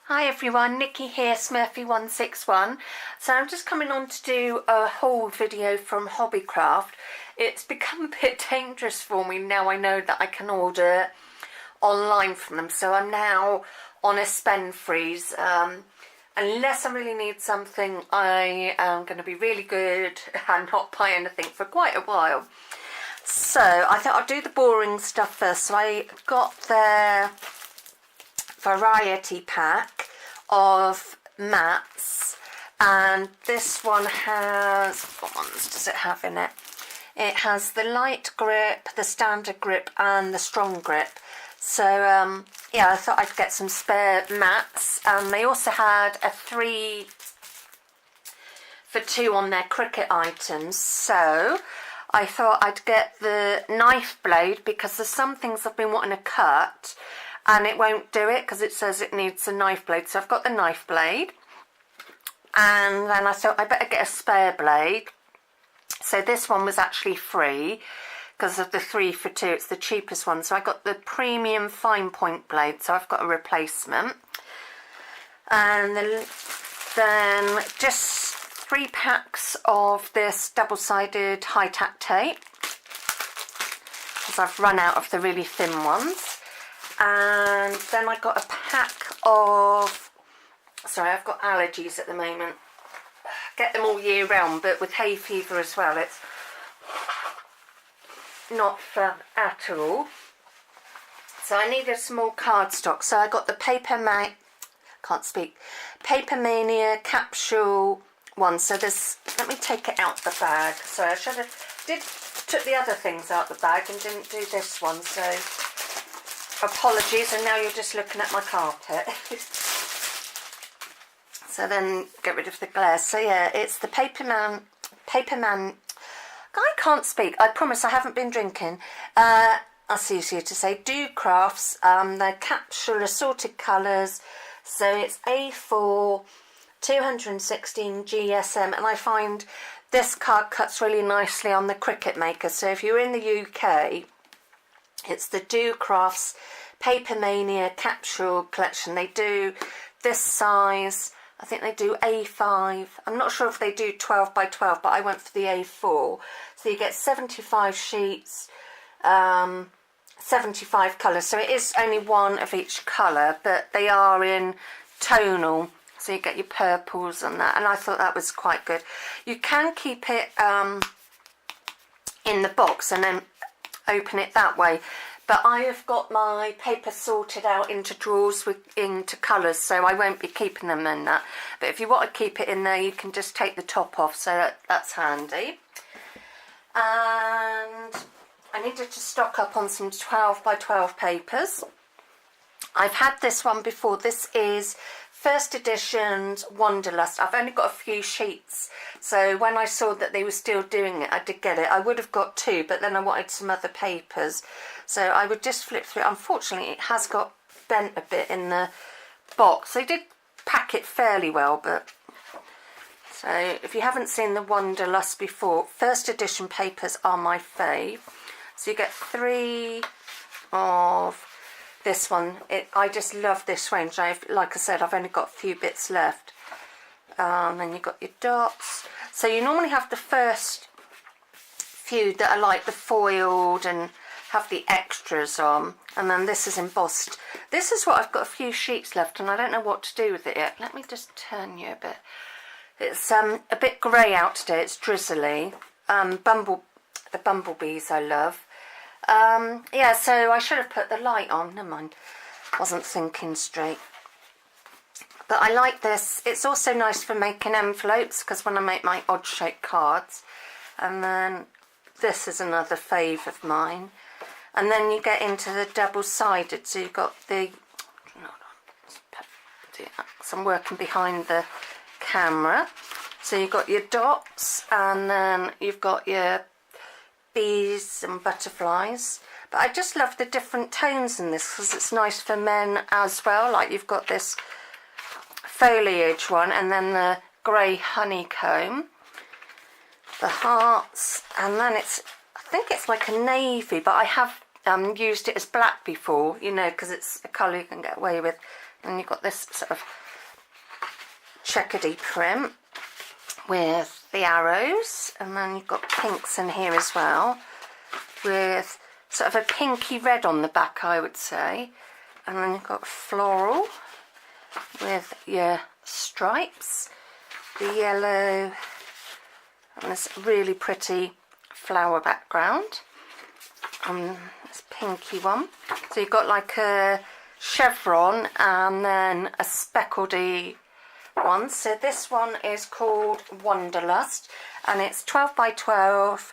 Hi everyone, Nikki here, Smurfy161. So I'm just coming on to do a haul video from Hobbycraft. It's become a bit dangerous for me now I know that I can order online from them. So I'm now on a spend freeze. Unless I really need something, I am going to be really good and not buy anything for quite a while. So I thought I'd do the boring stuff first. So I got their variety pack of mats, and this one has, what ones does it have in it? It has the light grip, the standard grip and the strong grip. So yeah, I thought I'd get some spare mats. They also had a 3 for 2 on their cricket items, so I thought I'd get the knife blade because there's some things I've been wanting to cut and it won't do it because it says it needs a knife blade. So I've got the knife blade, and then I thought I better get a spare blade. So this one was actually free because of the 3 for 2. It's the cheapest one. So I got the premium fine point blade, so I've got a replacement. And then just 3 packs of this double-sided high-tack tape because I've run out of the really thin ones. And then I got a pack of, sorry, I've got allergies at the moment. Get them all year round, but with hay fever as well, it's not fun at all. So I needed some more cardstock. So I got the Paper Mania capsule one. So this, let me take it out the bag. So I should have took the other things out the bag and didn't do this one. So apologies, and now you're just looking at my carpet. So then get rid of the glare. So yeah, it's the Paper Man, I can't speak, I promise I haven't been drinking. That's easier to say. Do Crafts, the capsule assorted colours. So it's A4, 216 GSM, and I find this card cuts really nicely on the Cricket Maker. So if you're in the UK, it's the Do Crafts Paper Mania capsule collection. They do this size, I think they do A5. I'm not sure if they do 12 by 12, but I went for the A4. So you get 75 sheets, 75 colours. So it is only one of each colour, but they are in tonal. So you get your purples and that. And I thought that was quite good. You can keep it in the box and then open it that way, but I have got my paper sorted out into drawers into colours, so I won't be keeping them in that. But if you want to keep it in there, you can just take the top off, so that's handy. And I needed to stock up on some 12 by 12 papers. I've had this one before. This is first edition's Wanderlust. I've only got a few sheets, so when I saw that they were still doing it, I did get it. I would have got 2, but then I wanted some other papers, so I would just flip through it. Unfortunately, it has got bent a bit in the box. They did pack it fairly well, but so if you haven't seen the Wanderlust before, first edition papers are my fave. So you get 3 of this one. I just love this range. Like I said, I've only got a few bits left. Then you've got your dots. So you normally have the first few that are like the foiled and have the extras on, and then this is embossed. This is what I've got a few sheets left, and I don't know what to do with it yet. Let me just turn you a bit. It's a bit grey out today. It's drizzly. The bumblebees I love. Yeah, so I should have put the light on. Never mind, wasn't thinking straight. But I like this. It's also nice for making envelopes, because when I make my odd shaped cards. And then this is another fave of mine. And then you get into the double-sided. So you've got the, so I'm working behind the camera. So you've got your dots, and then you've got your bees and butterflies. But I just love the different tones in this because it's nice for men as well. Like you've got this foliage one, and then the grey honeycomb, the hearts, and then it's, I think it's like a navy, but I have used it as black before, you know, because it's a colour you can get away with. And you've got this sort of checkedy print with the arrows, and then you've got pinks in here as well with sort of a pinky red on the back, I would say. And then you've got floral with your stripes, the yellow, and this really pretty flower background, and this pinky one. So you've got like a chevron and then a speckledy one. So this one is called Wanderlust, and it's 12 by 12,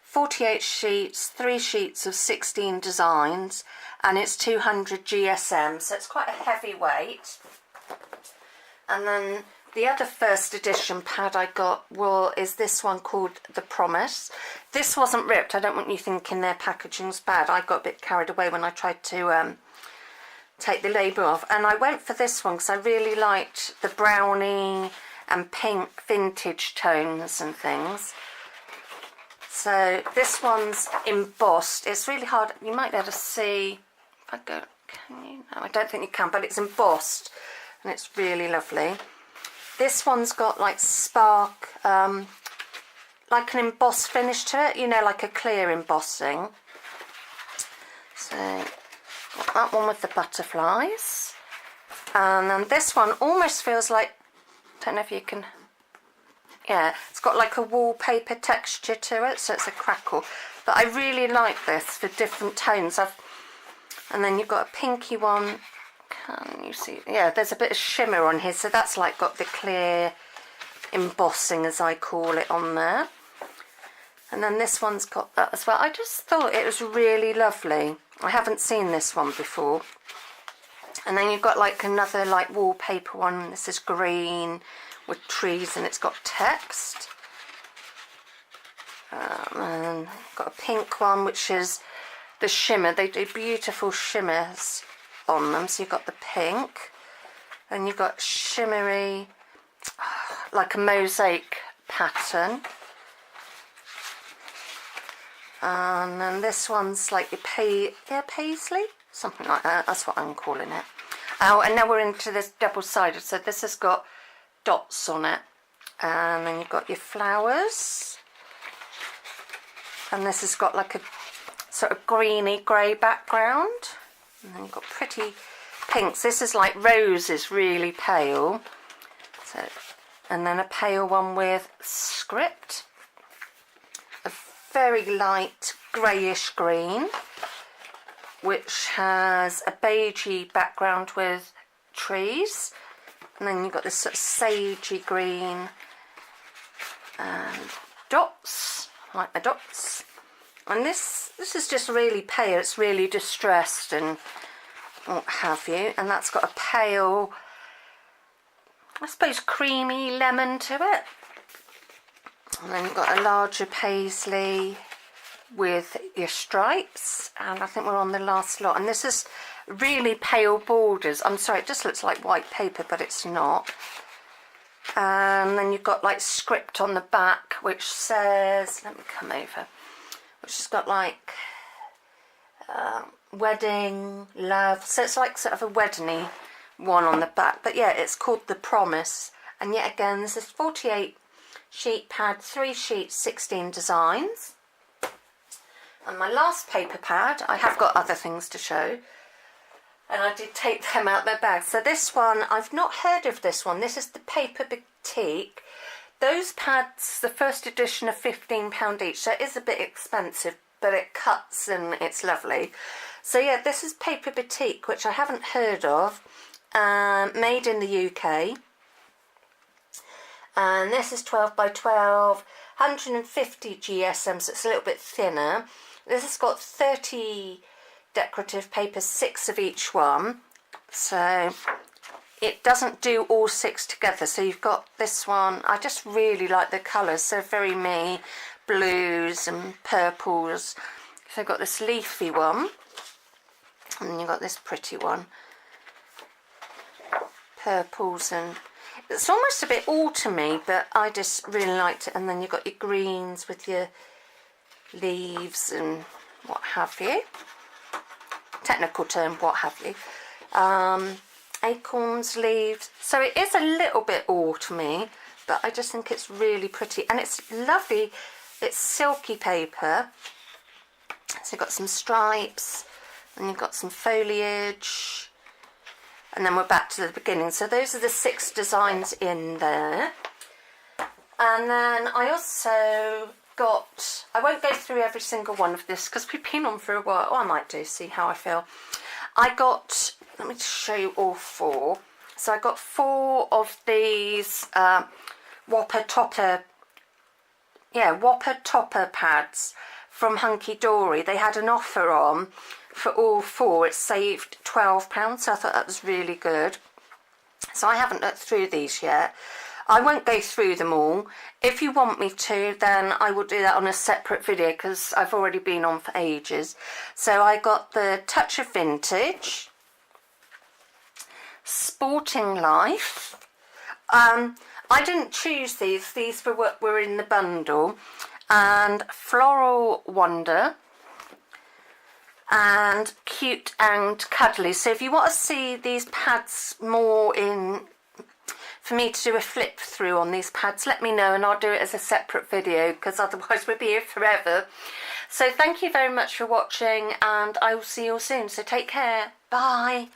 48 sheets, 3 sheets of 16 designs, and it's 200 GSM, so it's quite a heavy weight. And then the other first edition pad I got is this one called The Promise. This wasn't ripped. I don't want you thinking their packaging's bad. I got a bit carried away when I tried to take the label off. And I went for this one because I really liked the brownie and pink vintage tones and things. So this one's embossed. It's really hard. You might be able to see. If I go, can you? No, I don't think you can, but it's embossed and it's really lovely. This one's got like spark, like an embossed finish to it, you know, like a clear embossing. So, got that one with the butterflies. And then this one almost feels like, don't know if you can, yeah, it's got like a wallpaper texture to it, so it's a crackle. But I really like this for different tones. And then you've got a pinky one. Can you see? Yeah, there's a bit of shimmer on here, so that's like got the clear embossing, as I call it, on there. And then this one's got that as well. I just thought it was really lovely. I haven't seen this one before. And then you've got like another like wallpaper one. This is green with trees and it's got text. And got a pink one, which is the shimmer. They do beautiful shimmers on them. So you've got the pink, and you've got shimmery, like a mosaic pattern. And then this one's like your paisley, something like that. That's what I'm calling it. Oh, and now we're into this double-sided. So this has got dots on it, and then you've got your flowers, and this has got like a sort of greeny grey background, and then you've got pretty pinks. This is like roses, really pale. So, and then a pale one with script, a very light greyish green, which has a beigey background with trees, and then you've got this sort of sagey green and dots, like the dots. And this is just really pale. It's really distressed and what have you. And that's got a pale, I suppose, creamy lemon to it. And then you've got a larger paisley with your stripes, and I think we're on the last lot. And this is really pale borders. I'm sorry, it just looks like white paper, but it's not. And then you've got like script on the back, which says, let me come over, which has got like wedding, love. So it's like sort of a wedding-y one on the back. But yeah, it's called The Promise. And yet again, this is 48 sheet pad, 3 sheets, 16 designs. And my last paper pad, I have got other things to show, and I did take them out their bags. So this one, I've not heard of this one. This is the Paper Boutique. Those pads, the first edition, are £15 each, so it is a bit expensive, but it cuts and it's lovely. So yeah, this is Paper Boutique, which I haven't heard of, made in the UK. And this is 12 by 12, 150 GSM, so it's a little bit thinner. This has got 30 decorative papers, 6 of each one. So it doesn't do all 6 together. So you've got this one. I just really like the colours. They're very me, blues and purples. So I've got this leafy one. And then you've got this pretty one. Purples, and it's almost a bit autumny, but I just really liked it. And then you've got your greens with your leaves and what have you. Technical term, what have you. acorns, leaves. So it is a little bit autumny, but I just think it's really pretty, and it's lovely. It's silky paper. So you've got some stripes, and you've got some foliage, and then we're back to the beginning. So those are the 6 designs in there. And then I also got, I won't go through every single one of this because we've been on for a while. Oh, I might do, see how I feel. I got, let me just show you all 4. So I got 4 of these Whopper Topper pads from Hunky Dory. They had an offer on for all 4. It saved £12, so I thought that was really good. So I haven't looked through these yet. I won't go through them all. If you want me to, then I will do that on a separate video because I've already been on for ages. So I got the Touch of Vintage, Sporting Life. I didn't choose these. These were what were in the bundle. And Floral Wonder. And Cute and Cuddly. So if you want to see these pads more in, for me to do a flip through on these pads, let me know and I'll do it as a separate video because otherwise we'll be here forever. So thank you very much for watching, and I will see you all soon. So take care. Bye.